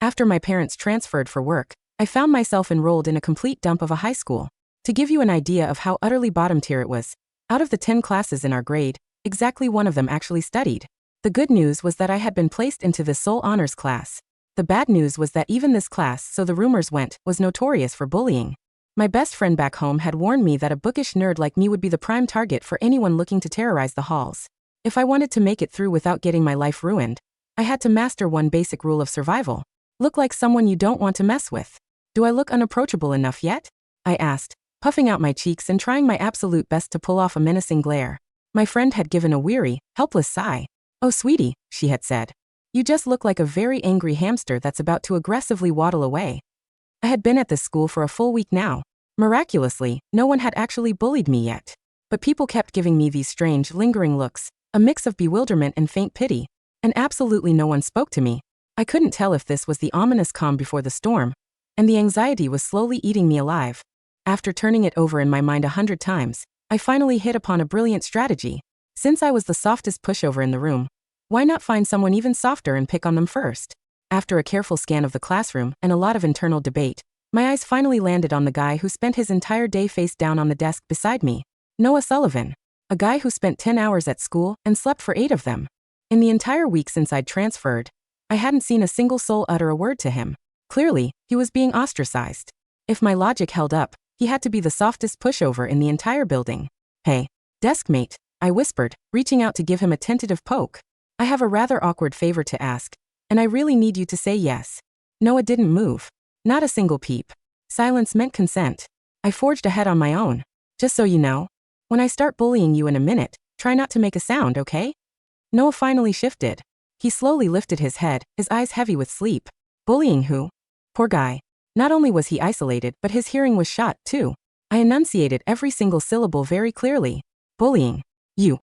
After my parents transferred for work, I found myself enrolled in a complete dump of a high school. To give you an idea of how utterly bottom tier it was, out of the 10 classes in our grade, exactly one of them actually studied. The good news was that I had been placed into the sole honors class. The bad news was that even this class, so the rumors went, was notorious for bullying. My best friend back home had warned me that a bookish nerd like me would be the prime target for anyone looking to terrorize the halls. If I wanted to make it through without getting my life ruined, I had to master one basic rule of survival. Look like someone you don't want to mess with. Do I look unapproachable enough yet? I asked, puffing out my cheeks and trying my absolute best to pull off a menacing glare. My friend had given a weary, helpless sigh. "Oh, sweetie," she had said. "You just look like a very angry hamster that's about to aggressively waddle away." I had been at this school for a full week now. Miraculously, no one had actually bullied me yet. But people kept giving me these strange, lingering looks, a mix of bewilderment and faint pity. And absolutely no one spoke to me. I couldn't tell if this was the ominous calm before the storm, and the anxiety was slowly eating me alive. After turning it over in my mind 100 times, I finally hit upon a brilliant strategy. Since I was the softest pushover in the room, why not find someone even softer and pick on them first? After a careful scan of the classroom and a lot of internal debate, my eyes finally landed on the guy who spent his entire day face down on the desk beside me. Noah Sullivan. A guy who spent 10 hours at school and slept for 8 of them. In the entire week since I'd transferred, I hadn't seen a single soul utter a word to him. Clearly, he was being ostracized. If my logic held up, he had to be the softest pushover in the entire building. "Hey, deskmate," I whispered, reaching out to give him a tentative poke. "I have a rather awkward favor to ask, and I really need you to say yes." Noah didn't move. Not a single peep. Silence meant consent. I forged ahead on my own. "Just so you know, when I start bullying you in a minute, try not to make a sound, okay?" Noah finally shifted. He slowly lifted his head, his eyes heavy with sleep. Bullying who? Poor guy. Not only was he isolated, but his hearing was shot, too. I enunciated every single syllable very clearly. "Bullying. You.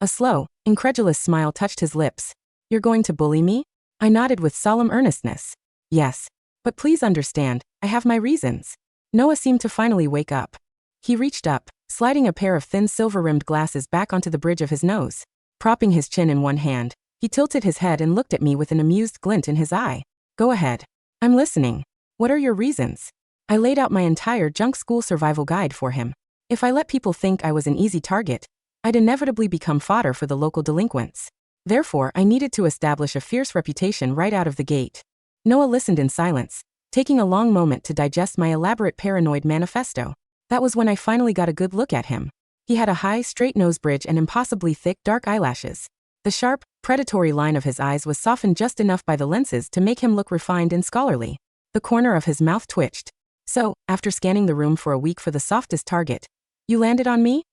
A slow, incredulous smile touched his lips. "You're going to bully me?" I nodded with solemn earnestness. "Yes. But please understand, I have my reasons." Noah seemed to finally wake up. He reached up, sliding a pair of thin silver-rimmed glasses back onto the bridge of his nose. Propping his chin in one hand, he tilted his head and looked at me with an amused glint in his eye. "Go ahead. I'm listening. What are your reasons?" I laid out my entire junk school survival guide for him. If I let people think I was an easy target, I'd inevitably become fodder for the local delinquents. Therefore, I needed to establish a fierce reputation right out of the gate. Noah listened in silence, taking a long moment to digest my elaborate paranoid manifesto. That was when I finally got a good look at him. He had a high, straight nose bridge and impossibly thick, dark eyelashes. The sharp, predatory line of his eyes was softened just enough by the lenses to make him look refined and scholarly. The corner of his mouth twitched. "So, after scanning the room for a week for the softest target, you landed on me?"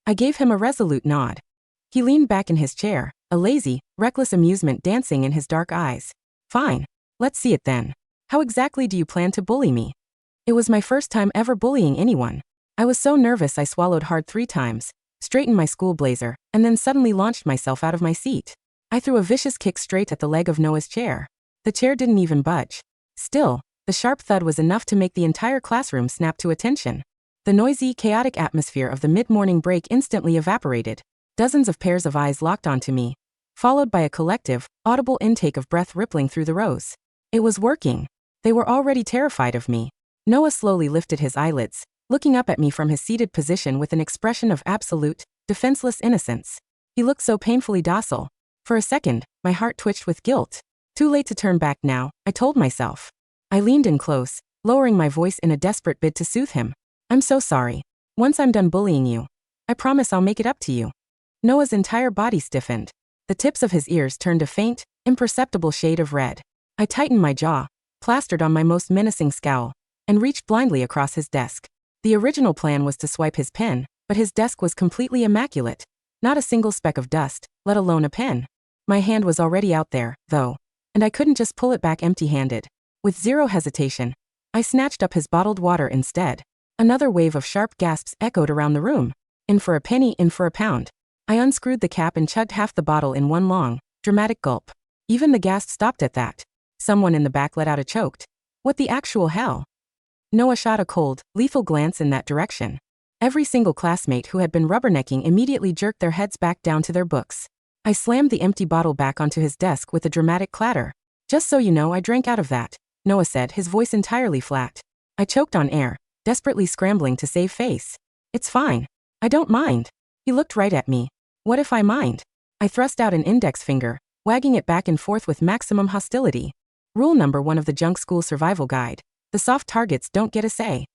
I gave him a resolute nod. He leaned back in his chair, a lazy, reckless amusement dancing in his dark eyes. "Fine. Let's see it then. How exactly do you plan to bully me?" It was my first time ever bullying anyone. I was so nervous I swallowed hard 3 times, straightened my school blazer, and then suddenly launched myself out of my seat. I threw a vicious kick straight at the leg of Noah's chair. The chair didn't even budge. Still, the sharp thud was enough to make the entire classroom snap to attention. The noisy, chaotic atmosphere of the mid-morning break instantly evaporated. Dozens of pairs of eyes locked onto me, followed by a collective, audible intake of breath rippling through the rows. It was working. They were already terrified of me. Noah slowly lifted his eyelids, looking up at me from his seated position with an expression of absolute, defenseless innocence. He looked so painfully docile. For a second, my heart twitched with guilt. Too late to turn back now, I told myself. I leaned in close, lowering my voice in a desperate bid to soothe him. "I'm so sorry. Once I'm done bullying you, I promise I'll make it up to you." Noah's entire body stiffened. The tips of his ears turned a faint, imperceptible shade of red. I tightened my jaw, plastered on my most menacing scowl, and reached blindly across his desk. The original plan was to swipe his pen, but his desk was completely immaculate. Not a single speck of dust, let alone a pen. My hand was already out there, though, and I couldn't just pull it back empty-handed. With zero hesitation, I snatched up his bottled water instead. Another wave of sharp gasps echoed around the room. "In for a penny, in for a pound." I unscrewed the cap and chugged half the bottle in one long, dramatic gulp. Even the gasp stopped at that. Someone in the back let out a choked, "What the actual hell?" Noah shot a cold, lethal glance in that direction. Every single classmate who had been rubbernecking immediately jerked their heads back down to their books. I slammed the empty bottle back onto his desk with a dramatic clatter. Just so you know, I drank out of that, Noah said, his voice entirely flat. I choked on air, desperately scrambling to save face. It's fine. I don't mind. He looked right at me. What if I mind? I thrust out an index finger, wagging it back and forth with maximum hostility. Rule number 1 of the Junk School Survival Guide. The soft targets don't get a say.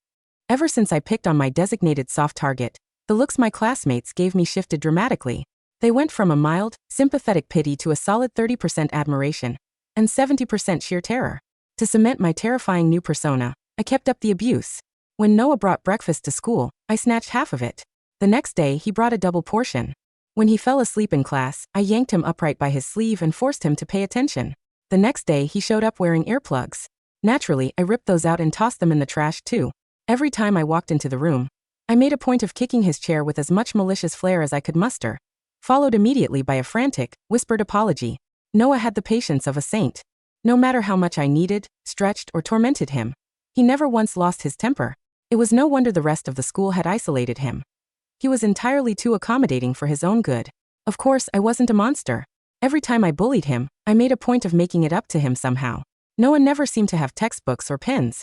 Ever since I picked on my designated soft target, the looks my classmates gave me shifted dramatically. They went from a mild, sympathetic pity to a solid 30% admiration and 70% sheer terror. To cement my terrifying new persona, I kept up the abuse. When Noah brought breakfast to school, I snatched half of it. The next day, he brought a double portion. When he fell asleep in class, I yanked him upright by his sleeve and forced him to pay attention. The next day, he showed up wearing earplugs. Naturally, I ripped those out and tossed them in the trash too. Every time I walked into the room, I made a point of kicking his chair with as much malicious flair as I could muster, followed immediately by a frantic, whispered apology. Noah had the patience of a saint. No matter how much I needed, stretched, or tormented him, he never once lost his temper. It was no wonder the rest of the school had isolated him. He was entirely too accommodating for his own good. Of course, I wasn't a monster. Every time I bullied him, I made a point of making it up to him somehow. Noah never seemed to have textbooks or pens.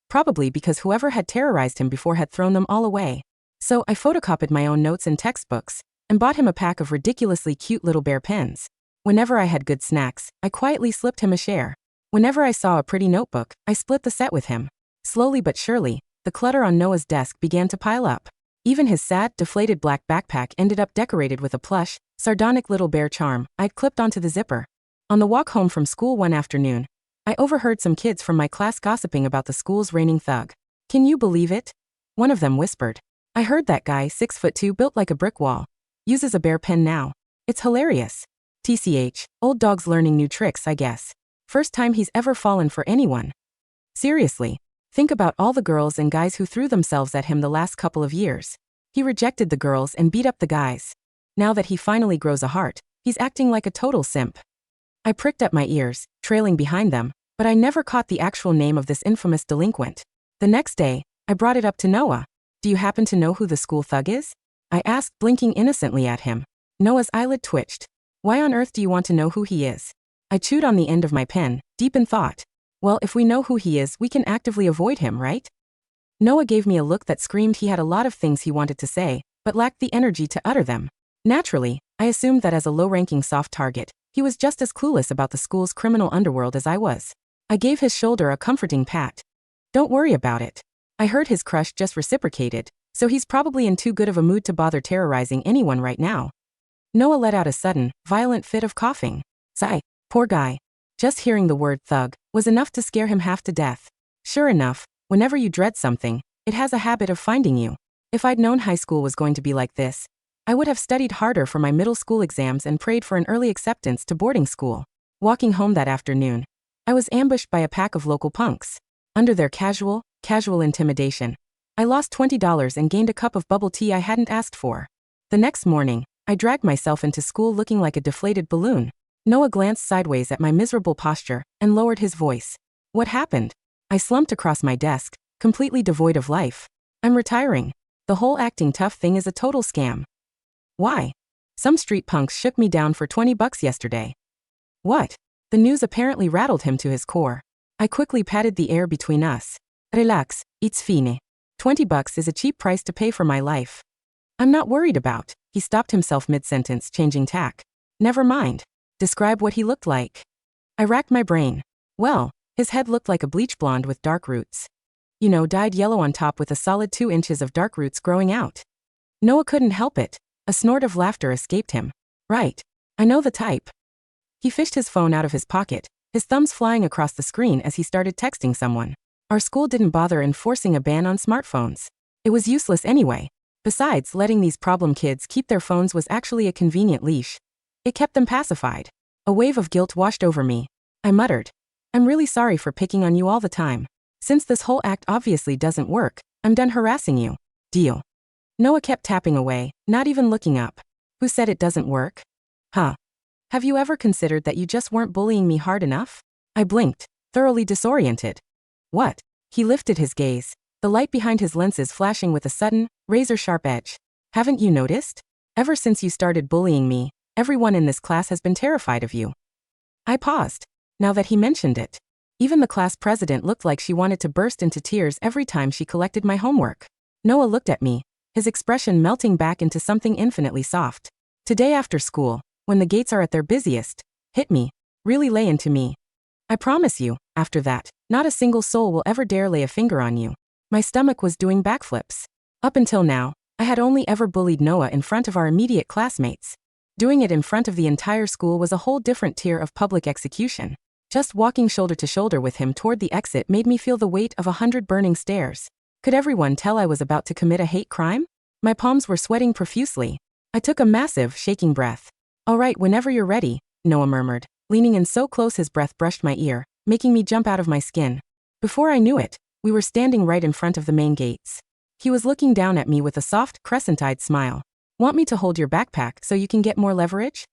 Probably because whoever had terrorized him before had thrown them all away. So I photocopied my own notes and textbooks, and bought him a pack of ridiculously cute little bear pens. Whenever I had good snacks, I quietly slipped him a share. Whenever I saw a pretty notebook, I split the set with him. Slowly but surely, the clutter on Noah's desk began to pile up. Even his sad, deflated black backpack ended up decorated with a plush, sardonic little bear charm I'd clipped onto the zipper. On the walk home from school one afternoon, I overheard some kids from my class gossiping about the school's reigning thug. Can you believe it? One of them whispered. I heard that guy, 6'2", built like a brick wall, uses a bear pen now. It's hilarious. TCH, old dog's learning new tricks, I guess. First time he's ever fallen for anyone. Seriously, think about all the girls and guys who threw themselves at him the last couple of years. He rejected the girls and beat up the guys. Now that he finally grows a heart, he's acting like a total simp. I pricked up my ears, trailing behind them, but I never caught the actual name of this infamous delinquent. The next day, I brought it up to Noah. Do you happen to know who the school thug is? I asked, blinking innocently at him. Noah's eyelid twitched. Why on earth do you want to know who he is? I chewed on the end of my pen, deep in thought. Well, if we know who he is, we can actively avoid him, right? Noah gave me a look that screamed he had a lot of things he wanted to say, but lacked the energy to utter them. Naturally, I assumed that as a low-ranking soft target, he was just as clueless about the school's criminal underworld as I was. I gave his shoulder a comforting pat. Don't worry about it. I heard his crush just reciprocated, so he's probably in too good of a mood to bother terrorizing anyone right now. Noah let out a sudden, violent fit of coughing. Sigh, poor guy. Just hearing the word thug was enough to scare him half to death. Sure enough, whenever you dread something, it has a habit of finding you. If I'd known high school was going to be like this, I would have studied harder for my middle school exams and prayed for an early acceptance to boarding school. Walking home that afternoon, I was ambushed by a pack of local punks. Under their casual intimidation, I lost $20 and gained a cup of bubble tea I hadn't asked for. The next morning, I dragged myself into school looking like a deflated balloon. Noah glanced sideways at my miserable posture and lowered his voice. What happened? I slumped across my desk, completely devoid of life. I'm retiring. The whole acting tough thing is a total scam. Why? Some street punks shook me down for $20 yesterday. What? The news apparently rattled him to his core. I quickly patted the air between us. Relax, it's fine. $20 is a cheap price to pay for my life. I'm not worried about. He stopped himself mid-sentence, changing tack. Never mind. Describe what he looked like. I racked my brain. Well, his head looked like a bleach blonde with dark roots. You know, dyed yellow on top with a solid 2 inches of dark roots growing out. Noah couldn't help it. A snort of laughter escaped him. Right. I know the type. He fished his phone out of his pocket, his thumbs flying across the screen as he started texting someone. Our school didn't bother enforcing a ban on smartphones. It was useless anyway. Besides, letting these problem kids keep their phones was actually a convenient leash. It kept them pacified. A wave of guilt washed over me. I muttered. I'm really sorry for picking on you all the time. Since this whole act obviously doesn't work, I'm done harassing you. Deal. Noah kept tapping away, not even looking up. Who said it doesn't work? Huh. Have you ever considered that you just weren't bullying me hard enough? I blinked, thoroughly disoriented. What? He lifted his gaze, the light behind his lenses flashing with a sudden, razor-sharp edge. Haven't you noticed? Ever since you started bullying me, everyone in this class has been terrified of you. I paused. now that he mentioned it. Even the class president looked like she wanted to burst into tears every time she collected my homework. Noah looked at me, his expression melting back into something infinitely soft. Today after school, when the gates are at their busiest, hit me, really lay into me. I promise you, after that, not a single soul will ever dare lay a finger on you. My stomach was doing backflips. Up until now, I had only ever bullied Noah in front of our immediate classmates. Doing it in front of the entire school was a whole different tier of public execution. Just walking shoulder to shoulder with him toward the exit made me feel the weight of 100 burning stares. Could everyone tell I was about to commit a hate crime? My palms were sweating profusely. I took a massive, shaking breath. "All right, whenever you're ready," Noah murmured, leaning in so close his breath brushed my ear, making me jump out of my skin. Before I knew it, we were standing right in front of the main gates. He was looking down at me with a soft, crescent-eyed smile. "Want me to hold your backpack so you can get more leverage?"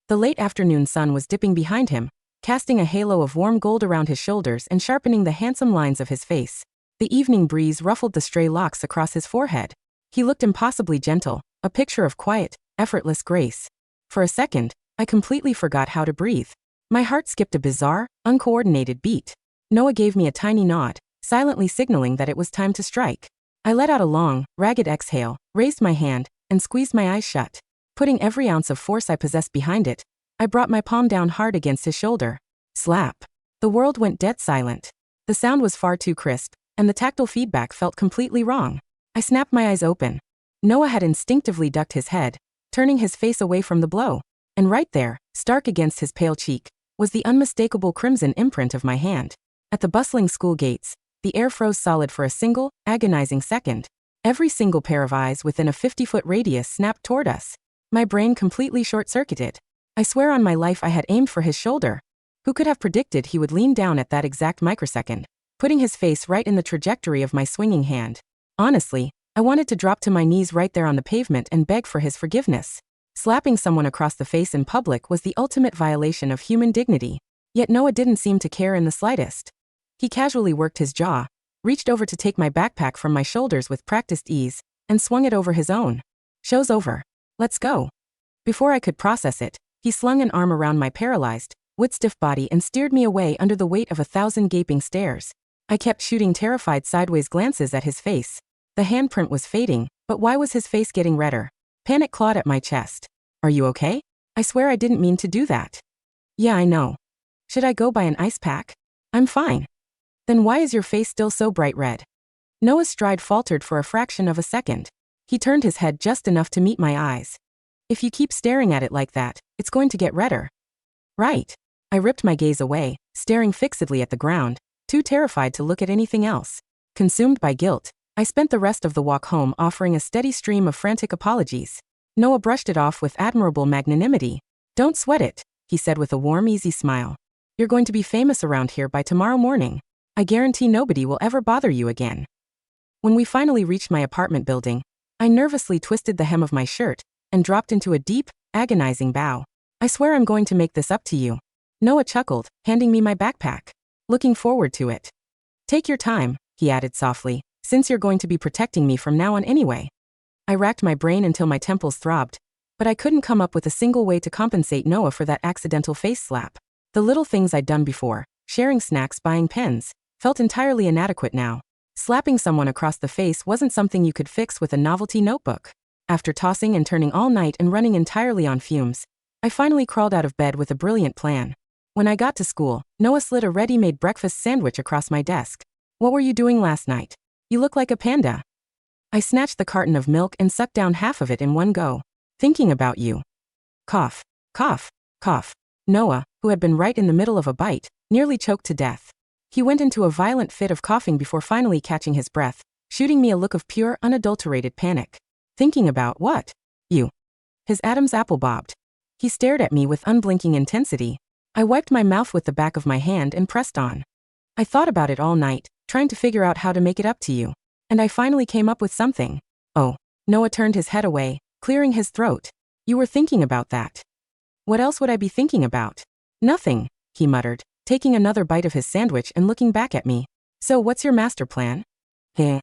The late afternoon sun was dipping behind him, casting a halo of warm gold around his shoulders and sharpening the handsome lines of his face. The evening breeze ruffled the stray locks across his forehead. He looked impossibly gentle, a picture of quiet, effortless grace. For a second, I completely forgot how to breathe. My heart skipped a bizarre, uncoordinated beat. Noah gave me a tiny nod, silently signaling that it was time to strike. I let out a long, ragged exhale, raised my hand, and squeezed my eyes shut. Putting every ounce of force I possessed behind it, I brought my palm down hard against his shoulder. Slap. The world went dead silent. The sound was far too crisp, and the tactile feedback felt completely wrong. I snapped my eyes open. Noah had instinctively ducked his head, turning his face away from the blow. And right there, stark against his pale cheek, was the unmistakable crimson imprint of my hand. At the bustling school gates, the air froze solid for a single, agonizing second. Every single pair of eyes within a 50-foot radius snapped toward us. My brain completely short-circuited. I swear on my life I had aimed for his shoulder. Who could have predicted he would lean down at that exact microsecond, putting his face right in the trajectory of my swinging hand? Honestly, I wanted to drop to my knees right there on the pavement and beg for his forgiveness. Slapping someone across the face in public was the ultimate violation of human dignity. Yet Noah didn't seem to care in the slightest. He casually worked his jaw, reached over to take my backpack from my shoulders with practiced ease, and swung it over his own. "Show's over. Let's go." Before I could process it, he slung an arm around my paralyzed, wood-stiff body and steered me away under the weight of 1,000 gaping stares. I kept shooting terrified sideways glances at his face. The handprint was fading, but why was his face getting redder? Panic clawed at my chest. "Are you okay? I swear I didn't mean to do that." "Yeah, I know. Should I go buy an ice pack?" "I'm fine." "Then why is your face still so bright red?" Noah's stride faltered for a fraction of a second. He turned his head just enough to meet my eyes. "If you keep staring at it like that, it's going to get redder." "Right." I ripped my gaze away, staring fixedly at the ground, too terrified to look at anything else. Consumed by guilt, I spent the rest of the walk home offering a steady stream of frantic apologies. Noah brushed it off with admirable magnanimity. "Don't sweat it," he said with a warm, easy smile. "You're going to be famous around here by tomorrow morning. I guarantee nobody will ever bother you again." When we finally reached my apartment building, I nervously twisted the hem of my shirt and dropped into a deep, agonizing bow. "I swear I'm going to make this up to you." Noah chuckled, handing me my backpack. "Looking forward to it." "Take your time," he added softly, "since you're going to be protecting me from now on anyway." I racked my brain until my temples throbbed, but I couldn't come up with a single way to compensate Noah for that accidental face slap. The little things I'd done before, sharing snacks, buying pens, felt entirely inadequate now. Slapping someone across the face wasn't something you could fix with a novelty notebook. After tossing and turning all night and running entirely on fumes, I finally crawled out of bed with a brilliant plan. When I got to school, Noah slid a ready-made breakfast sandwich across my desk. "What were you doing last night? You look like a panda." I snatched the carton of milk and sucked down half of it in one go. "Thinking about you." Cough, cough, cough. Noah, who had been right in the middle of a bite, nearly choked to death. He went into a violent fit of coughing before finally catching his breath, shooting me a look of pure, unadulterated panic. "Thinking about what?" "You." His Adam's apple bobbed. He stared at me with unblinking intensity. I wiped my mouth with the back of my hand and pressed on. "I thought about it all night, trying to figure out how to make it up to you. And I finally came up with something." "Oh." Noah turned his head away, clearing his throat. "You were thinking about that." "What else would I be thinking about?" "Nothing," he muttered, taking another bite of his sandwich and looking back at me. "So what's your master plan?" "Heh."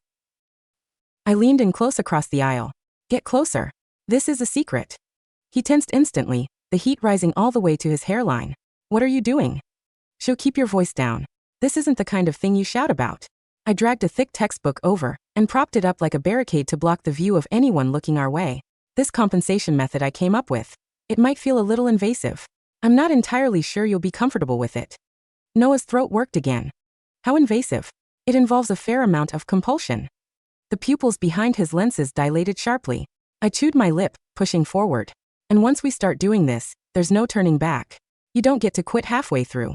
I leaned in close across the aisle. "Get closer. This is a secret." He tensed instantly, the heat rising all the way to his hairline. "What are you doing?" "She'll keep your voice down. This isn't the kind of thing you shout about." I dragged a thick textbook over and propped it up like a barricade to block the view of anyone looking our way. This compensation method I came up with. It might feel a little invasive. I'm not entirely sure you'll be comfortable with it. Noah's throat worked again. How invasive? It involves a fair amount of compulsion. The pupils behind his lenses dilated sharply. I chewed my lip, pushing forward. And once we start doing this, there's no turning back. You don't get to quit halfway through.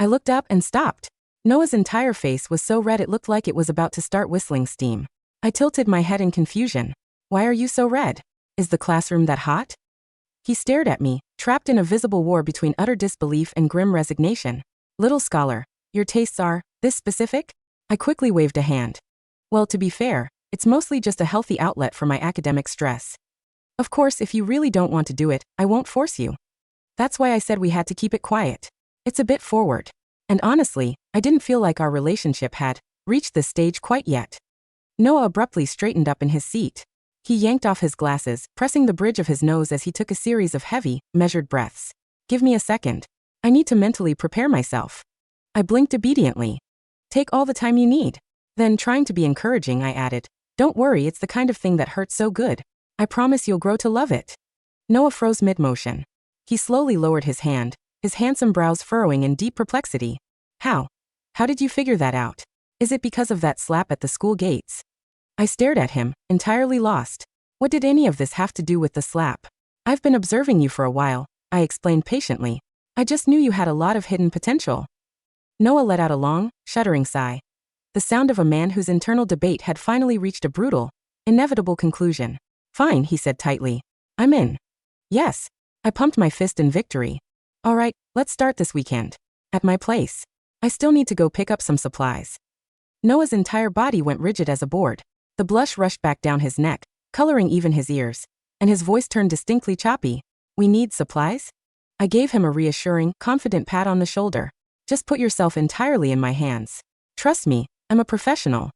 I looked up and stopped. Noah's entire face was so red it looked like it was about to start whistling steam. I tilted my head in confusion. "Why are you so red? Is the classroom that hot?" He stared at me, trapped in a visible war between utter disbelief and grim resignation. "Little scholar, your tastes are this specific?" I quickly waved a hand. "Well, to be fair, it's mostly just a healthy outlet for my academic stress. Of course, if you really don't want to do it, I won't force you. That's why I said we had to keep it quiet. It's a bit forward. And honestly, I didn't feel like our relationship had reached this stage quite yet." Noah abruptly straightened up in his seat. He yanked off his glasses, pressing the bridge of his nose as he took a series of heavy, measured breaths. "Give me a second. I need to mentally prepare myself." I blinked obediently. "Take all the time you need." Then, trying to be encouraging, I added, "Don't worry, it's the kind of thing that hurts so good. I promise you'll grow to love it." Noah froze mid-motion. He slowly lowered his hand, his handsome brows furrowing in deep perplexity. How? How did you figure that out? Is it because of that slap at the school gates?" I stared at him, entirely lost. What did any of this have to do with the slap? "I've been observing you for a while," I explained patiently. "I just knew you had a lot of hidden potential." Noah let out a long, shuddering sigh. The sound of a man whose internal debate had finally reached a brutal, inevitable conclusion. "Fine," he said tightly. "I'm in." "Yes." I pumped my fist in victory. "All right, let's start this weekend. At my place. I still need to go pick up some supplies." Noah's entire body went rigid as a board. The blush rushed back down his neck, coloring even his ears, and his voice turned distinctly choppy. "We need supplies?" I gave him a reassuring, confident pat on the shoulder. "Just put yourself entirely in my hands. Trust me, I'm a professional."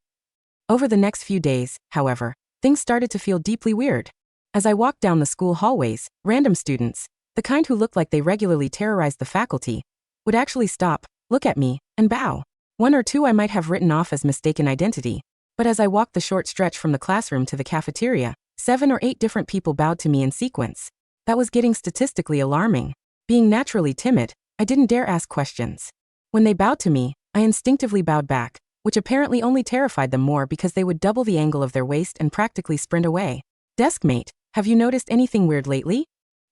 Over the next few days, however, things started to feel deeply weird. As I walked down the school hallways, random students, the kind who looked like they regularly terrorized the faculty, would actually stop, look at me, and bow. One or two I might have written off as mistaken identity, but as I walked the short stretch from the classroom to the cafeteria, 7 or 8 different people bowed to me in sequence. That was getting statistically alarming. Being naturally timid, I didn't dare ask questions. When they bowed to me, I instinctively bowed back, which apparently only terrified them more because they would double the angle of their waist and practically sprint away. "Deskmate, have you noticed anything weird lately?"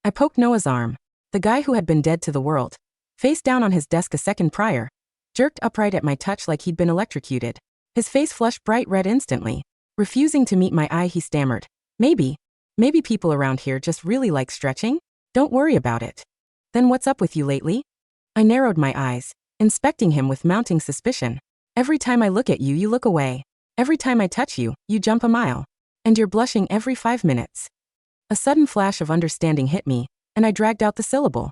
I poked Noah's arm. The guy who had been dead to the world, face down on his desk a second prior, jerked upright at my touch like he'd been electrocuted. His face flushed bright red instantly. Refusing to meet my eye, he stammered, Maybe people around here just really like stretching? Don't worry about it." "Then what's up with you lately?" I narrowed my eyes, inspecting him with mounting suspicion. "Every time I look at you, you look away. Every time I touch you, you jump a mile. And you're blushing every 5 minutes." A sudden flash of understanding hit me, and I dragged out the syllable.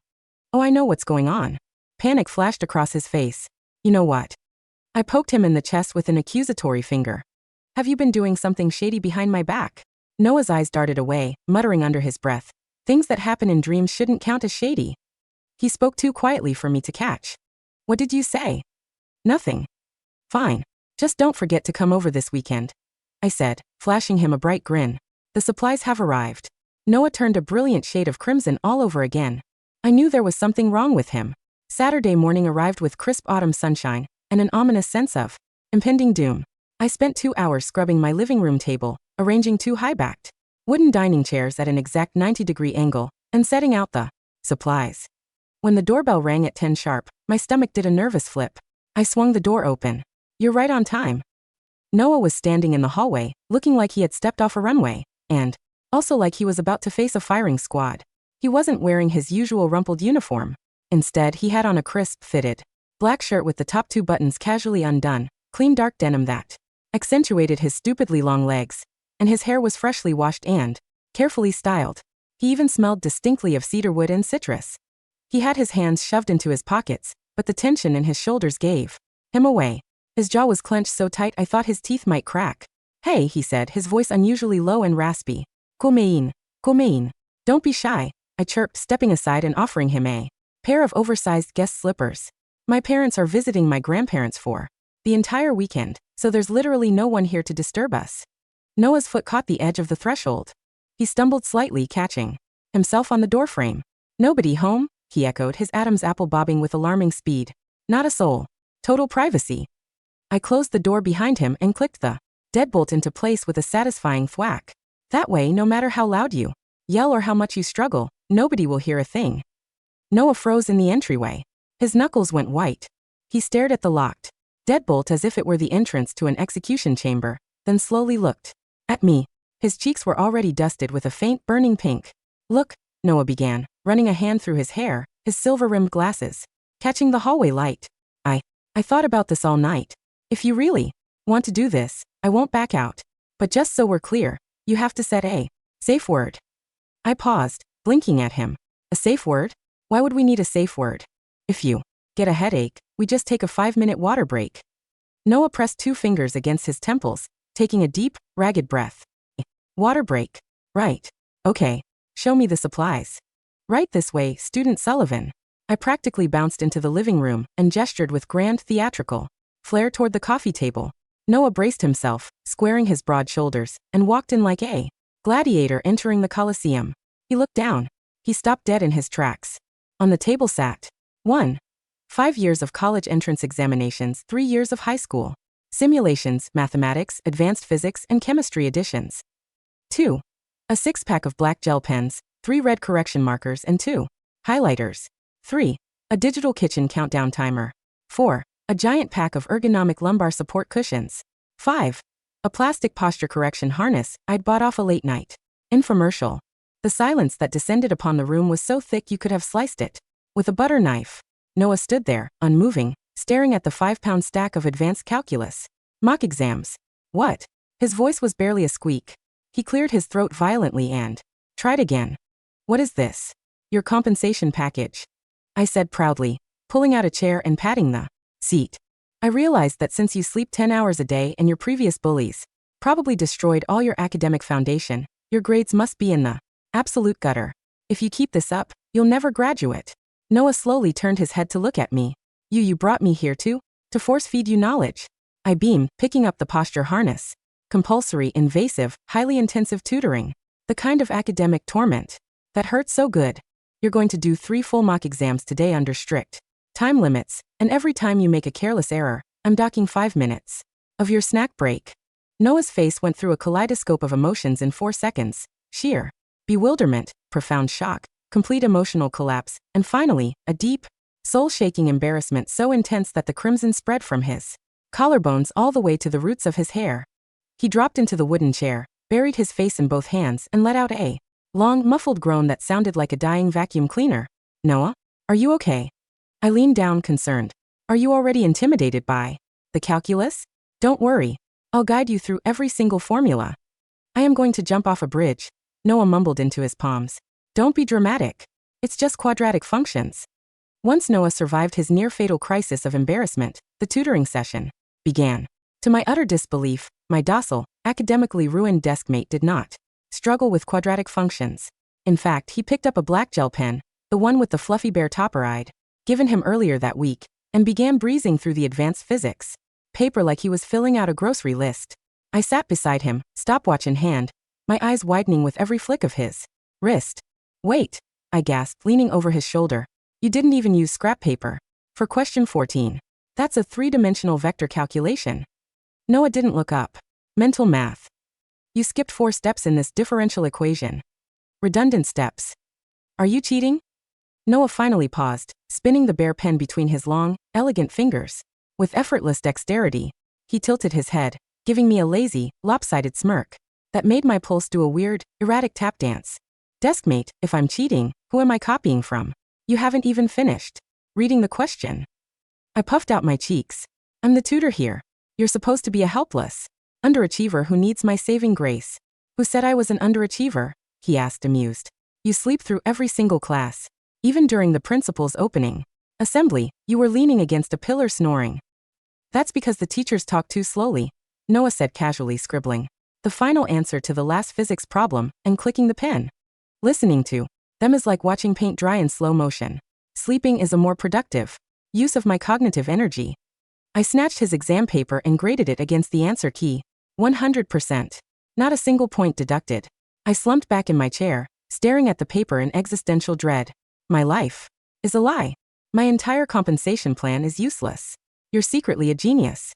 "Oh, I know what's going on." Panic flashed across his face. "You know what?" I poked him in the chest with an accusatory finger. "Have you been doing something shady behind my back?" Noah's eyes darted away, muttering under his breath, "Things that happen in dreams shouldn't count as shady." He spoke too quietly for me to catch. "What did you say?" "Nothing." "Fine. Just don't forget to come over this weekend," I said, flashing him a bright grin. "The supplies have arrived." Noah turned a brilliant shade of crimson all over again. I knew there was something wrong with him. Saturday morning arrived with crisp autumn sunshine and an ominous sense of impending doom. I spent 2 hours scrubbing my living room table, arranging 2 high-backed wooden dining chairs at an exact 90-degree angle, and setting out the supplies. When the doorbell rang at 10 sharp, my stomach did a nervous flip. I swung the door open. "You're right on time." Noah was standing in the hallway, looking like he had stepped off a runway, and also like he was about to face a firing squad. He wasn't wearing his usual rumpled uniform. Instead, he had on a crisp-fitted black shirt with the top 2 buttons casually undone, clean dark denim that accentuated his stupidly long legs, and his hair was freshly washed and carefully styled. He even smelled distinctly of cedarwood and citrus. He had his hands shoved into his pockets, but the tension in his shoulders gave him away. His jaw was clenched so tight I thought his teeth might crack. "Hey," he said, his voice unusually low and raspy. Komein. Don't be shy," I chirped, stepping aside and offering him a pair of oversized guest slippers. My parents are visiting my grandparents for the entire weekend, so there's literally no one here to disturb us. Noah's foot caught the edge of the threshold. He stumbled slightly, catching himself on the doorframe. Nobody home? He echoed, his Adam's apple bobbing with alarming speed. Not a soul. Total privacy. I closed the door behind him and clicked the deadbolt into place with a satisfying thwack. That way, no matter how loud you yell or how much you struggle, nobody will hear a thing. Noah froze in the entryway. His knuckles went white. He stared at the locked deadbolt as if it were the entrance to an execution chamber, then slowly looked at me. His cheeks were already dusted with a faint, burning pink. Look, Noah began, running a hand through his hair, his silver-rimmed glasses, catching the hallway light. I thought about this all night. If you really want to do this, I won't back out. But just so we're clear, you have to set a safe word. I paused, blinking at him. A safe word? Why would we need a safe word? If you get a headache, we just take a 5-minute water break. Noah pressed 2 fingers against his temples, taking a deep, ragged breath. Water break. Right. Okay. Show me the supplies. Right this way, Student Sullivan. I practically bounced into the living room and gestured with grand theatrical flair toward the coffee table. Noah braced himself, squaring his broad shoulders, and walked in like a gladiator entering the Colosseum. He looked down. He stopped dead in his tracks. On the table sat 1. 5 years of college entrance examinations, 3 years of high school simulations, mathematics, advanced physics, and chemistry editions. 2. A 6-pack of black gel pens, 3 red correction markers, and 2 highlighters. 3. A digital kitchen countdown timer. 4. A giant pack of ergonomic lumbar support cushions. 5. A plastic posture correction harness I'd bought off a late-night infomercial. The silence that descended upon the room was so thick you could have sliced it with a butter knife. Noah stood there, unmoving, staring at the 5-pound stack of advanced calculus mock exams. What? His voice was barely a squeak. He cleared his throat violently and tried again. What is this? Your compensation package, I said proudly, pulling out a chair and patting the seat. I realized that since you sleep 10 hours a day and your previous bullies probably destroyed all your academic foundation, your grades must be in the absolute gutter. If you keep this up, you'll never graduate. Noah slowly turned his head to look at me. You brought me here to force-feed you knowledge. I beamed, picking up the posture harness. Compulsory, invasive, highly intensive tutoring. The kind of academic torment that hurts so good. You're going to do 3 full mock exams today under strict time limits, and every time you make a careless error, I'm docking 5 minutes of your snack break. Noah's face went through a kaleidoscope of emotions in 4 seconds. Sheer bewilderment, profound shock, complete emotional collapse, and finally, a deep, soul-shaking embarrassment so intense that the crimson spread from his collarbones all the way to the roots of his hair. He dropped into the wooden chair, buried his face in both hands, and let out a long, muffled groan that sounded like a dying vacuum cleaner. Noah? Are you okay? I leaned down, concerned. Are you already intimidated by the calculus? Don't worry. I'll guide you through every single formula. I am going to jump off a bridge, Noah mumbled into his palms. Don't be dramatic. It's just quadratic functions. Once Noah survived his near-fatal crisis of embarrassment, the tutoring session began. To my utter disbelief, my docile, academically ruined deskmate did not struggle with quadratic functions. In fact, he picked up a black gel pen, the one with the fluffy bear topper I'd given him earlier that week, and began breezing through the advanced physics paper like he was filling out a grocery list. I sat beside him, stopwatch in hand, my eyes widening with every flick of his wrist. Wait, I gasped, leaning over his shoulder. You didn't even use scrap paper for question 14. That's a 3-dimensional vector calculation. Noah didn't look up. Mental math. You skipped 4 steps in this differential equation. Redundant steps. Are you cheating? Noah finally paused, spinning the bear pen between his long, elegant fingers. With effortless dexterity, he tilted his head, giving me a lazy, lopsided smirk that made my pulse do a weird, erratic tap dance. Deskmate, if I'm cheating, who am I copying from? You haven't even finished reading the question. I puffed out my cheeks. I'm the tutor here. You're supposed to be a helpless underachiever who needs my saving grace. Who said I was an underachiever? He asked, amused. You sleep through every single class. Even during the principal's opening assembly, you were leaning against a pillar snoring. That's because the teachers talk too slowly, Noah said casually, scribbling the final answer to the last physics problem and clicking the pen. Listening to them is like watching paint dry in slow motion. Sleeping is a more productive Use of my cognitive energy. I snatched his exam paper and graded it against the answer key. 100%. Not a single point deducted. I slumped back in my chair, staring at the paper in existential dread. My life is a lie. My entire compensation plan is useless. You're secretly a genius.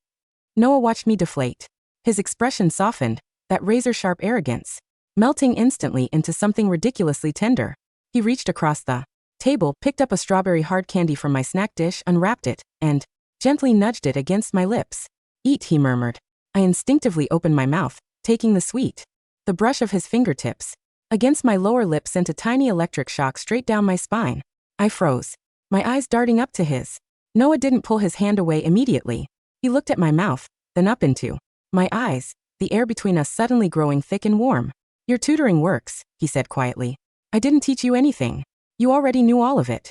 Noah watched me deflate. His expression softened, that razor-sharp arrogance, melting instantly into something ridiculously tender. He reached across the table, picked up a strawberry hard candy from my snack dish, unwrapped it, and gently nudged it against my lips. Eat, he murmured. I instinctively opened my mouth, taking the sweet. The brush of his fingertips against my lower lip sent a tiny electric shock straight down my spine. I froze, my eyes darting up to his. Noah didn't pull his hand away immediately. He looked at my mouth, then up into my eyes, the air between us suddenly growing thick and warm. Your tutoring works, he said quietly. I didn't teach you anything. You already knew all of it.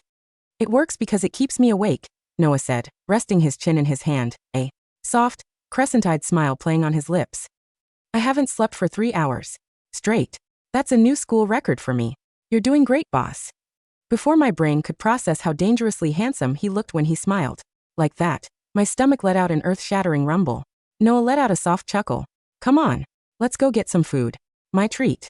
It works because it keeps me awake, Noah said, resting his chin in his hand, a soft, crescent-eyed smile playing on his lips. I haven't slept for 3 hours straight. That's a new school record for me. You're doing great, boss. Before my brain could process how dangerously handsome he looked when he smiled. Like that, my stomach let out an earth-shattering rumble. Noah let out a soft chuckle. Come on, let's go get some food. My treat.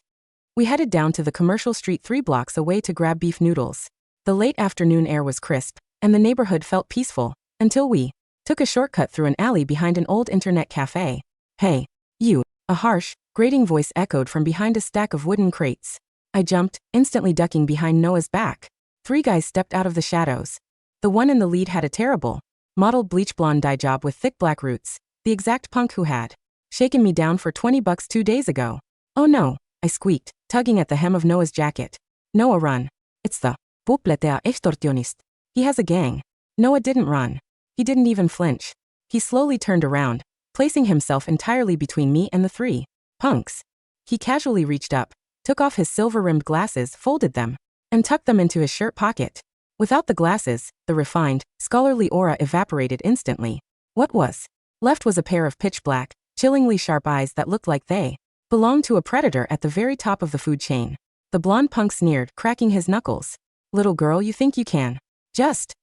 We headed down to the commercial street 3 blocks away to grab beef noodles. The late afternoon air was crisp, and the neighborhood felt peaceful, until we took a shortcut through an alley behind an old internet cafe. Hey, you, a harsh, grating voice echoed from behind a stack of wooden crates. I jumped, instantly ducking behind Noah's back. 3 guys stepped out of the shadows. The one in the lead had a terrible, mottled bleach blonde dye job with thick black roots, the exact punk who had shaken me down for $20 2 days ago. Oh no, I squeaked, tugging at the hem of Noah's jacket. Noah, run. It's the Bupletea extortionist. He has a gang. Noah didn't run. He didn't even flinch. He slowly turned around, placing himself entirely between me and the 3 punks. He casually reached up, took off his silver-rimmed glasses, folded them, and tucked them into his shirt pocket. Without the glasses, the refined, scholarly aura evaporated instantly. What was left was a pair of pitch-black, chillingly sharp eyes that looked like they belonged to a predator at the very top of the food chain. The blonde punk sneered, cracking his knuckles. Little girl, you think you can just...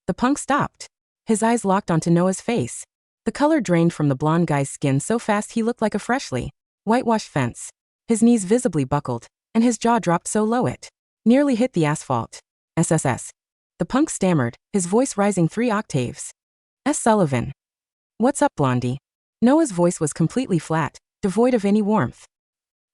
The punk stopped. His eyes locked onto Noah's face. The color drained from the blonde guy's skin so fast he looked like a freshly whitewashed fence. His knees visibly buckled, and his jaw dropped so low it nearly hit the asphalt. SSS. The punk stammered, his voice rising 3 octaves. S. Sullivan. What's up, Blondie? Noah's voice was completely flat, devoid of any warmth.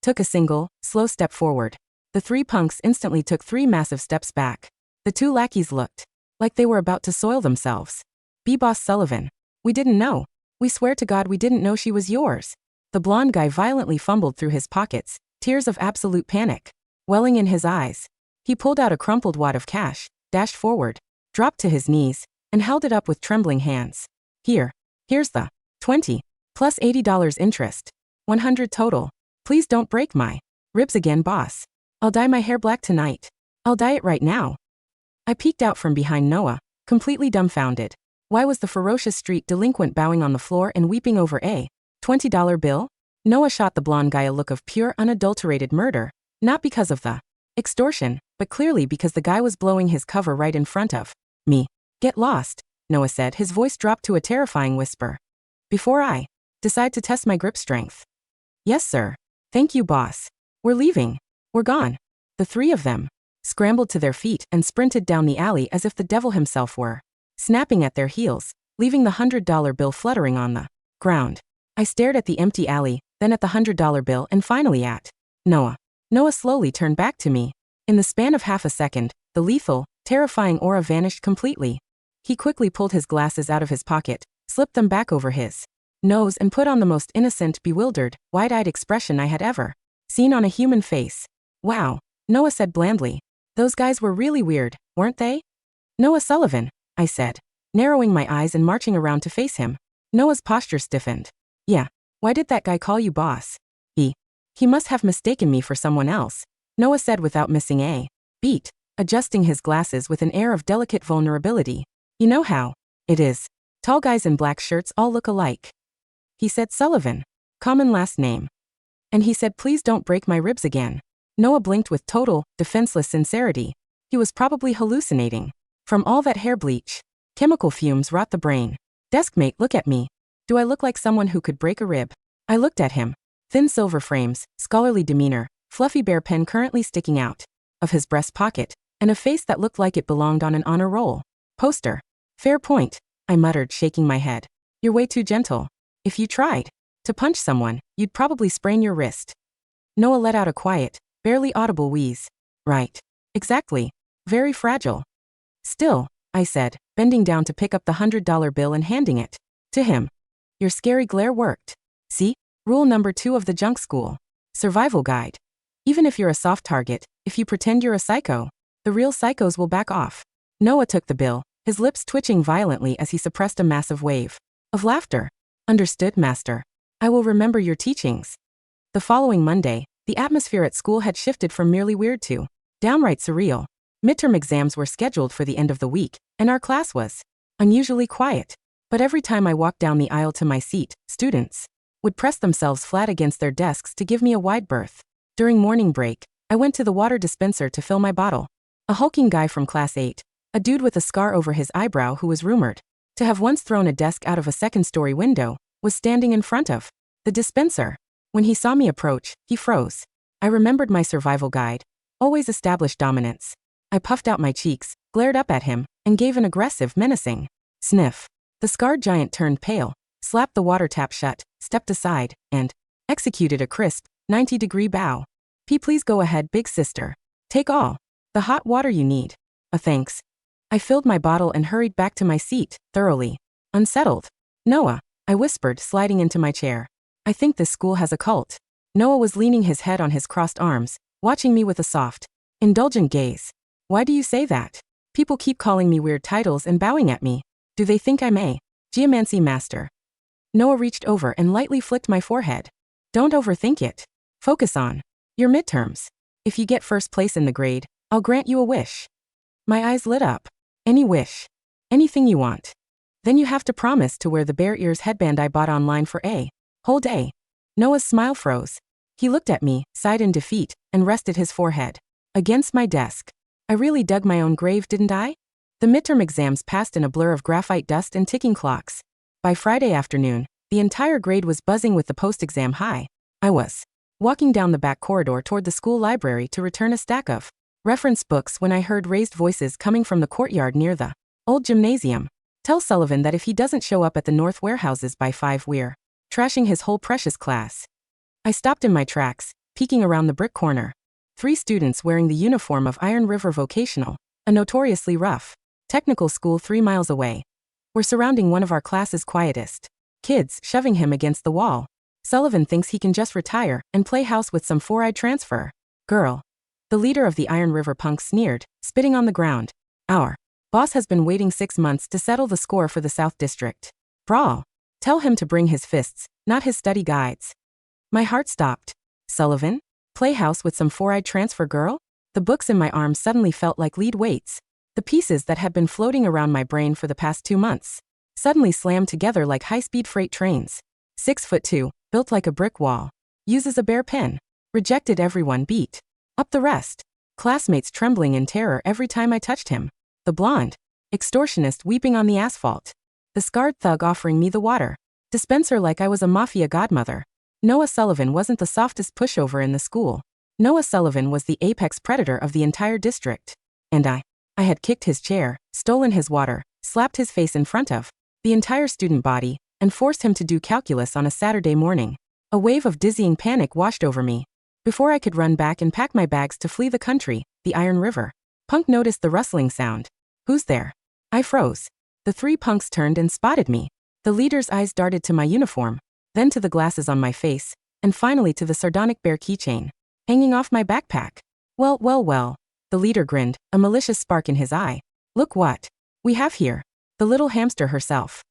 Took a single, slow step forward. The 3 punks instantly took 3 massive steps back. The 2 lackeys looked like they were about to soil themselves. B-Boss Sullivan. We didn't know. We swear to God we didn't know she was yours. The blonde guy violently fumbled through his pockets, tears of absolute panic welling in his eyes. He pulled out a crumpled wad of cash, dashed forward, dropped to his knees, and held it up with trembling hands. Here's the 20, plus $80 interest. 100 total. Please don't break my ribs again, boss. I'll dye my hair black tonight. I'll dye it right now. I peeked out from behind Noah, completely dumbfounded. Why was the ferocious street delinquent bowing on the floor and weeping over a $20 bill? Noah shot the blonde guy a look of pure, unadulterated murder, not because of the extortion, but clearly because the guy was blowing his cover right in front of me. Get lost, Noah said, his voice dropped to a terrifying whisper. Before I decide to test my grip strength. Yes, sir. Thank you, boss. We're leaving. We're gone. The 3 of them scrambled to their feet and sprinted down the alley as if the devil himself were snapping at their heels, leaving the $100 bill fluttering on the ground. I stared at the empty alley, then at the $100 bill, and finally at Noah. Noah slowly turned back to me. In the span of half a second, the lethal, terrifying aura vanished completely. He quickly pulled his glasses out of his pocket, slipped them back over his nose, and put on the most innocent, bewildered, wide-eyed expression I had ever seen on a human face. Wow, Noah said blandly. Those guys were really weird, weren't they? Noah Sullivan, I said, narrowing my eyes and marching around to face him. Noah's posture stiffened. Yeah, why did that guy call you boss? He must have mistaken me for someone else, Noah said without missing a beat, adjusting his glasses with an air of delicate vulnerability. You know how it is. Tall guys in black shirts all look alike. He said Sullivan, common last name. And he said, please don't break my ribs again. Noah blinked with total, defenseless sincerity. He was probably hallucinating from all that hair bleach. Chemical fumes rot the brain. Deskmate, look at me. Do I look like someone who could break a rib? I looked at him. Thin silver frames, scholarly demeanor, fluffy bear pen currently sticking out of his breast pocket, and a face that looked like it belonged on an honor roll poster. Fair point, I muttered, shaking my head. You're way too gentle. If you tried to punch someone, you'd probably sprain your wrist. Noah let out a quiet, barely audible wheeze. Right. Exactly. Very fragile. Still, I said, bending down to pick up the $100 bill and handing it to him. Your scary glare worked. See? Rule number 2 of the junk school. Survival guide. Even if you're a soft target, if you pretend you're a psycho, the real psychos will back off. Noah took the bill, his lips twitching violently as he suppressed a massive wave of laughter. Understood, master. I will remember your teachings. The following Monday, the atmosphere at school had shifted from merely weird to downright surreal. Midterm exams were scheduled for the end of the week, and our class was unusually quiet. But every time I walked down the aisle to my seat, students would press themselves flat against their desks to give me a wide berth. During morning break, I went to the water dispenser to fill my bottle. A hulking guy from class 8, a dude with a scar over his eyebrow who was rumored to have once thrown a desk out of a second-story window, was standing in front of the dispenser. When he saw me approach, he froze. I remembered my survival guide, always establish dominance. I puffed out my cheeks, glared up at him, and gave an aggressive, menacing sniff. The scarred giant turned pale, slapped the water tap shut, stepped aside, and executed a crisp, 90-degree bow. Please go ahead, big sister. Take all the hot water you need. Thanks. I filled my bottle and hurried back to my seat, thoroughly unsettled. Noah, I whispered, sliding into my chair. I think this school has a cult. Noah was leaning his head on his crossed arms, watching me with a soft, indulgent gaze. Why do you say that? People keep calling me weird titles and bowing at me. Do they think I'm a geomancy master? Noah reached over and lightly flicked my forehead. Don't overthink it. Focus on your midterms. If you get first place in the grade, I'll grant you a wish. My eyes lit up. Any wish. Anything you want. Then you have to promise to wear the bear ears headband I bought online for a whole day. Noah's smile froze. He looked at me, sighed in defeat, and rested his forehead against my desk. I really dug my own grave, didn't I? The midterm exams passed in a blur of graphite dust and ticking clocks. By Friday afternoon, the entire grade was buzzing with the post-exam high. I was walking down the back corridor toward the school library to return a stack of reference books when I heard raised voices coming from the courtyard near the old gymnasium. Tell Sullivan that if he doesn't show up at the North warehouses by 5, we're trashing his whole precious class. I stopped in my tracks, peeking around the brick corner. 3 students wearing the uniform of Iron River Vocational, a notoriously rough technical school 3 miles away, were surrounding one of our class's quietest kids, shoving him against the wall. Sullivan thinks he can just retire and play house with some 4-eyed transfer girl. The leader of the Iron River punks sneered, spitting on the ground. Our boss has been waiting 6 months to settle the score for the South District brawl. Tell him to bring his fists, not his study guides. My heart stopped. Sullivan? Play house with some 4-eyed transfer girl? The books in my arms suddenly felt like lead weights. The pieces that had been floating around my brain for the past 2 months suddenly slammed together like high-speed freight trains. 6'2", built like a brick wall. Uses a bear pen. Rejected everyone, beat up the rest. Classmates trembling in terror every time I touched him. The blonde extortionist weeping on the asphalt. The scarred thug offering me the water dispenser like I was a mafia godmother. Noah Sullivan wasn't the softest pushover in the school. Noah Sullivan was the apex predator of the entire district. And I had kicked his chair, stolen his water, slapped his face in front of the entire student body, and forced him to do calculus on a Saturday morning. A wave of dizzying panic washed over me. Before I could run back and pack my bags to flee the country, the Iron River punk noticed the rustling sound. Who's there? I froze. The 3 punks turned and spotted me. The leader's eyes darted to my uniform, then to the glasses on my face, and finally to the sardonic bear keychain hanging off my backpack. Well, the leader grinned, a malicious spark in his eye. Look what we have here. The little hamster herself.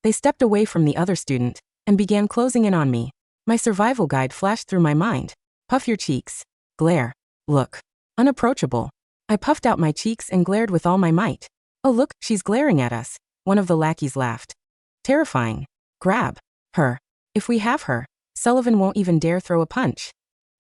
They stepped away from the other student and began closing in on me. My survival guide flashed through my mind. Puff your cheeks. Glare. Look. Unapproachable. I puffed out my cheeks and glared with all my might. Oh look, she's glaring at us. One of the lackeys laughed. Terrifying. Grab her. If we have her, Sullivan won't even dare throw a punch.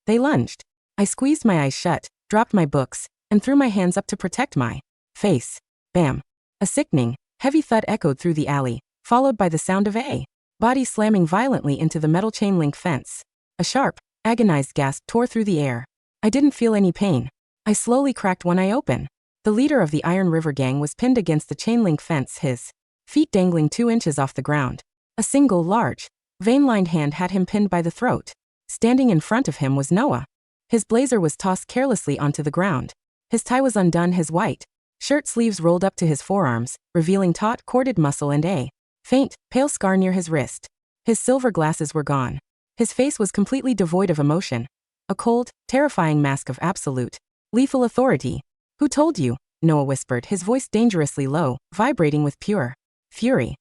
They lunged. I squeezed my eyes shut, dropped my books, and threw my hands up to protect my face. Bam. A sickening, Heavy thud echoed through the alley, followed by the sound of a body slamming violently into the metal chain link fence. A sharp, agonized gasp tore through the air. I didn't feel any pain. I slowly cracked one eye open. The leader of the Iron River gang was pinned against the chain link fence, his feet dangling 2 inches off the ground. A single, large, vein-lined hand had him pinned by the throat. Standing in front of him was Noah. His blazer was tossed carelessly onto the ground. His tie was undone, his white shirt sleeves rolled up to his forearms, revealing taut, corded muscle and a faint, pale scar near his wrist. His silver glasses were gone. His face was completely devoid of emotion. A cold, terrifying mask of absolute, lethal authority. Who told you, Noah whispered, his voice dangerously low, vibrating with pure fury,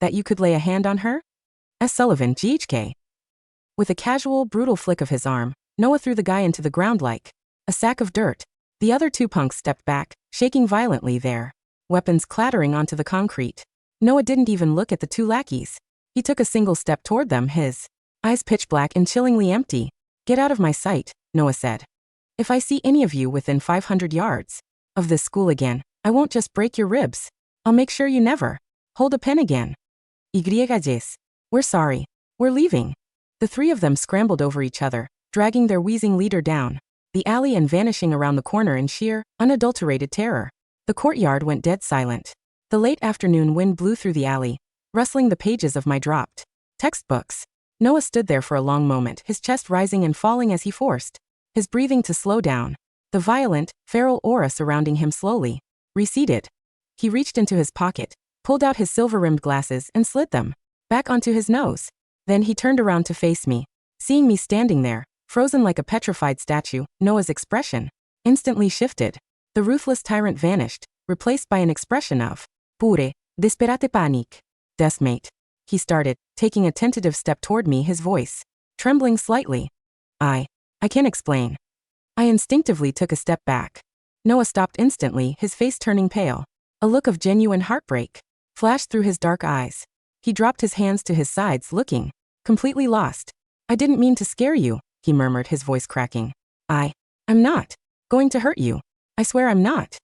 that you could lay a hand on her? S. Sullivan, GHK. With a casual, brutal flick of his arm, Noah threw the guy into the ground like a sack of dirt. The other 2 punks stepped back, shaking violently, their weapons clattering onto the concrete. Noah didn't even look at the 2 lackeys. He took a single step toward them, his eyes pitch black and chillingly empty. Get out of my sight, Noah said. If I see any of you within 500 yards of this school again, I won't just break your ribs. I'll make sure you never hold a pen again. YGs. We're sorry. We're leaving. The 3 of them scrambled over each other, dragging their wheezing leader down the alley and vanishing around the corner in sheer, unadulterated terror. The courtyard went dead silent. The late afternoon wind blew through the alley, rustling the pages of my dropped textbooks. Noah stood there for a long moment, his chest rising and falling as he forced his breathing to slow down. The violent, feral aura surrounding him slowly receded. He reached into his pocket, pulled out his silver-rimmed glasses and slid them back onto his nose. Then he turned around to face me. Seeing me standing there, frozen like a petrified statue, Noah's expression instantly shifted. The ruthless tyrant vanished, replaced by an expression of pure, disperate panique. Deskmate. He started, taking a tentative step toward me, his voice trembling slightly. I can't explain. I instinctively took a step back. Noah stopped instantly, his face turning pale. A look of genuine heartbreak flashed through his dark eyes. He dropped his hands to his sides, looking completely lost. I didn't mean to scare you, he murmured, his voice cracking. I'm not going to hurt you. I swear I'm not.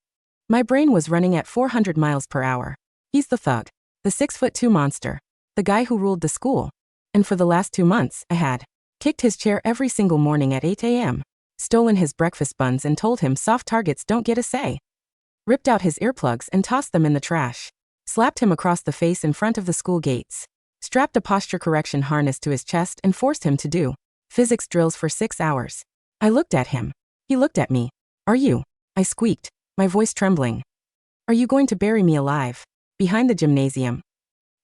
My brain was running at 400 miles per hour. He's the thug, the 6'2" monster, the guy who ruled the school. And for the last 2 months, I had kicked his chair every single morning at 8 a.m., stolen his breakfast buns and told him soft targets don't get a say, ripped out his earplugs and tossed them in the trash, slapped him across the face in front of the school gates, strapped a posture correction harness to his chest and forced him to do physics drills for 6 hours. I looked at him. He looked at me. Are you? I squeaked, my voice trembling. Are you going to bury me alive behind the gymnasium?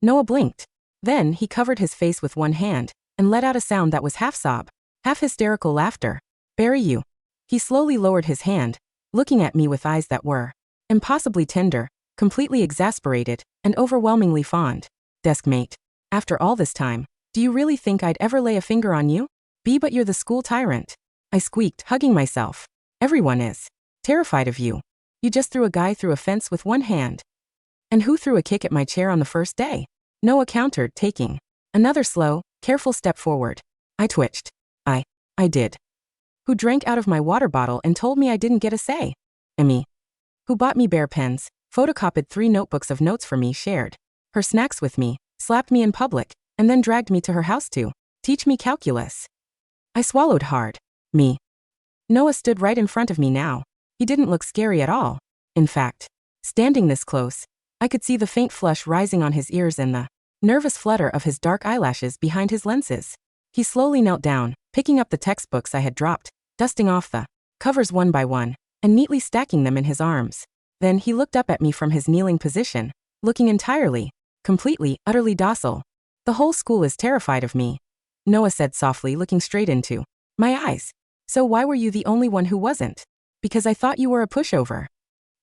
Noah blinked. Then he covered his face with one hand and let out a sound that was half sob, half hysterical laughter. Bury you. He slowly lowered his hand, looking at me with eyes that were impossibly tender, completely exasperated, and overwhelmingly fond. Deskmate. After all this time, do you really think I'd ever lay a finger on you? But you're the school tyrant. I squeaked, hugging myself. Everyone is terrified of you. You just threw a guy through a fence with one hand. And who threw a kick at my chair on the first day? Noah countered, taking another slow, careful step forward. I twitched. I did. Who drank out of my water bottle and told me I didn't get a say? Emmy. Who bought me bear pens, photocopied 3 notebooks of notes for me, shared her snacks with me, slapped me in public, and then dragged me to her house to teach me calculus. I swallowed hard. Me. Noah stood right in front of me now. He didn't look scary at all. In fact, standing this close, I could see the faint flush rising on his ears and the nervous flutter of his dark eyelashes behind his lenses. He slowly knelt down, picking up the textbooks I had dropped, dusting off the covers one by one, and neatly stacking them in his arms. Then he looked up at me from his kneeling position, looking entirely, completely, utterly docile. The whole school is terrified of me, Noah said softly, looking straight into my eyes. So why were you the only one who wasn't? Because I thought you were a pushover.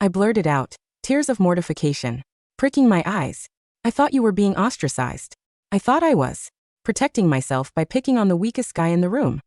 I blurted out, tears of mortification pricking my eyes. I thought you were being ostracized. I thought I was protecting myself by picking on the weakest guy in the room.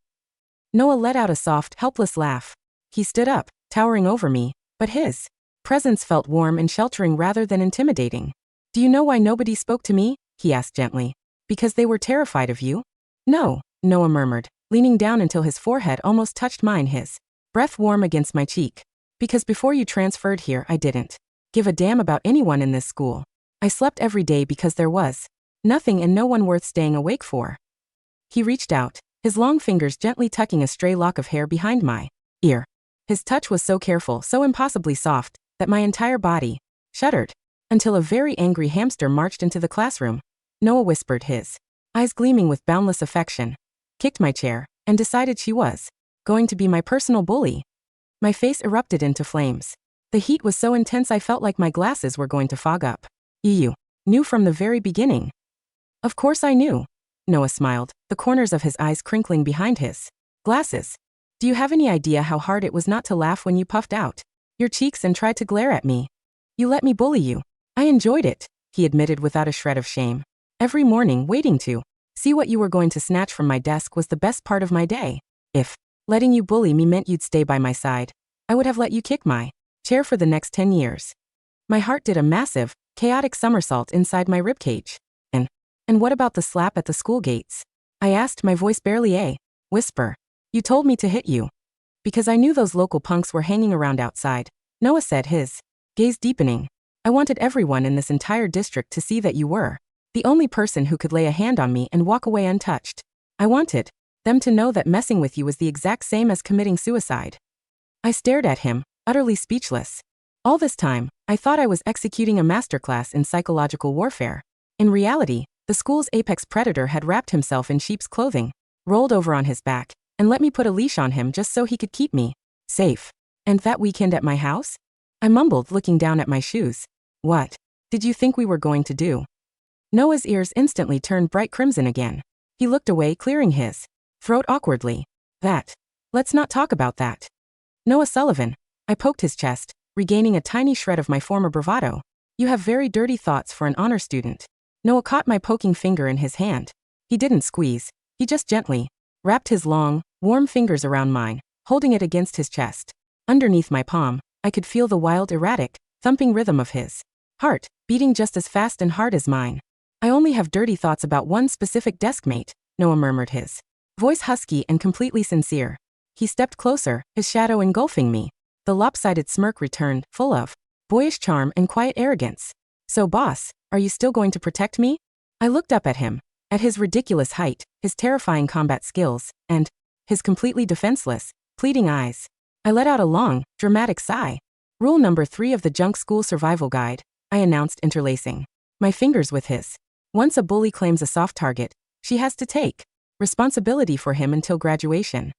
Noah let out a soft, helpless laugh. He stood up, towering over me, but his presence felt warm and sheltering rather than intimidating. Do you know why nobody spoke to me? He asked gently. Because they were terrified of you? No, Noah murmured, leaning down until his forehead almost touched mine, his breath warm against my cheek. Because before you transferred here, I didn't give a damn about anyone in this school. I slept every day because there was nothing and no one worth staying awake for. He reached out, his long fingers gently tucking a stray lock of hair behind my ear. His touch was so careful, so impossibly soft, that my entire body shuddered. Until a very angry hamster marched into the classroom. Noah whispered, his eyes gleaming with boundless affection, kicked my chair, and decided she was going to be my personal bully. My face erupted into flames. The heat was so intense I felt like my glasses were going to fog up. You knew from the very beginning. Of course I knew. Noah smiled, the corners of his eyes crinkling behind his glasses. Do you have any idea how hard it was not to laugh when you puffed out your cheeks and tried to glare at me? You let me bully you. I enjoyed it, he admitted without a shred of shame. Every morning, waiting to see what you were going to snatch from my desk was the best part of my day. If letting you bully me meant you'd stay by my side, I would have let you kick my chair for the next 10 years. My heart did a massive, chaotic somersault inside my ribcage. And what about the slap at the school gates? I asked, my voice barely a whisper. You told me to hit you. Because I knew those local punks were hanging around outside, Noah said, his gaze deepening. I wanted everyone in this entire district to see that you were the only person who could lay a hand on me and walk away untouched. I wanted them to know that messing with you was the exact same as committing suicide. I stared at him, utterly speechless. All this time, I thought I was executing a masterclass in psychological warfare. In reality, the school's apex predator had wrapped himself in sheep's clothing, rolled over on his back, and let me put a leash on him just so he could keep me safe. And that weekend at my house? I mumbled, looking down at my shoes. What did you think we were going to do? Noah's ears instantly turned bright crimson again. He looked away, clearing his throat awkwardly. Let's not talk about that. Noah Sullivan. I poked his chest, regaining a tiny shred of my former bravado. You have very dirty thoughts for an honor student. Noah caught my poking finger in his hand. He didn't squeeze. He just gently wrapped his long, warm fingers around mine, holding it against his chest. Underneath my palm, I could feel the wild, erratic, thumping rhythm of his heart, beating just as fast and hard as mine. I only have dirty thoughts about one specific deskmate, Noah murmured, his voice husky and completely sincere. He stepped closer, his shadow engulfing me. The lopsided smirk returned, full of boyish charm and quiet arrogance. So boss, are you still going to protect me? I looked up at him, at his ridiculous height, his terrifying combat skills, and his completely defenseless, pleading eyes. I let out a long, dramatic sigh. Rule number 3 of the Junk School Survival Guide, I announced, interlacing my fingers with his. Once a bully claims a soft target, she has to take responsibility for him until graduation.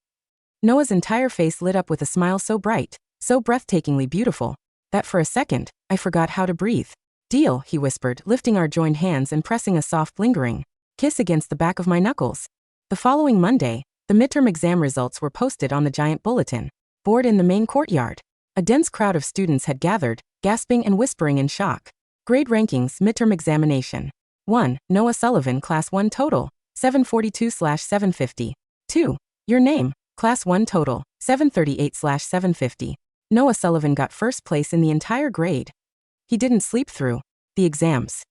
Noah's entire face lit up with a smile so bright, so breathtakingly beautiful, that for a second, I forgot how to breathe. Deal, he whispered, lifting our joined hands and pressing a soft, lingering kiss against the back of my knuckles. The following Monday, the midterm exam results were posted on the giant bulletin board in the main courtyard. A dense crowd of students had gathered, gasping and whispering in shock. Grade rankings, midterm examination. 1. Noah Sullivan, Class 1 total, 742/750. 2. Your name, Class 1 total, 738/750. Noah Sullivan got first place in the entire grade. He didn't sleep through the exams.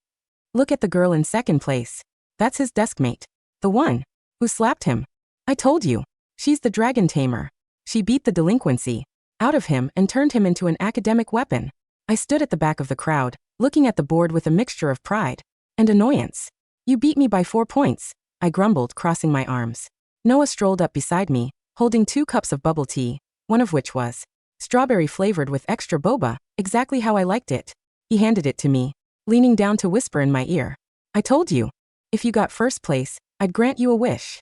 Look at the girl in second place. That's his deskmate. The one who slapped him. I told you. She's the dragon tamer. She beat the delinquency out of him and turned him into an academic weapon. I stood at the back of the crowd, looking at the board with a mixture of pride and annoyance. You beat me by 4 points, I grumbled, crossing my arms. Noah strolled up beside me, holding 2 cups of bubble tea, one of which was strawberry flavored with extra boba, exactly how I liked it. He handed it to me, leaning down to whisper in my ear. I told you. If you got first place, I'd grant you a wish.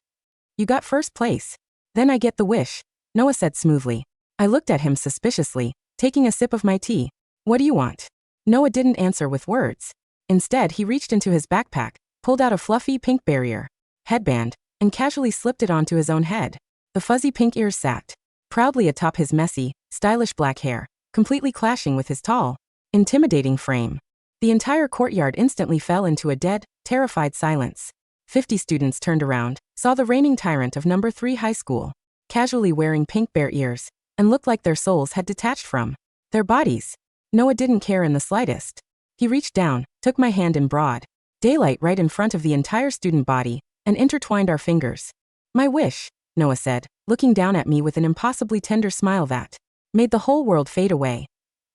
You got first place. Then I get the wish, Noah said smoothly. I looked at him suspiciously, taking a sip of my tea. What do you want? Noah didn't answer with words. Instead, he reached into his backpack, pulled out a fluffy pink barrier headband, and casually slipped it onto his own head. The fuzzy pink ears sat proudly atop his messy, stylish black hair, completely clashing with his tall, intimidating frame. The entire courtyard instantly fell into a dead, terrified silence. 50 students turned around, saw the reigning tyrant of number 3 high school, casually wearing pink bear ears, and looked like their souls had detached from their bodies. Noah didn't care in the slightest. He reached down, took my hand in broad daylight right in front of the entire student body, and intertwined our fingers. My wish, Noah said, looking down at me with an impossibly tender smile that made the whole world fade away,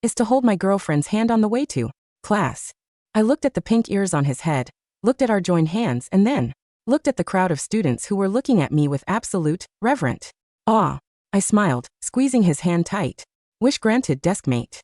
is to hold my girlfriend's hand on the way to class. I looked at the pink ears on his head, looked at our joined hands, and then looked at the crowd of students who were looking at me with absolute, reverent awe. I smiled, squeezing his hand tight. Wish granted, deskmate.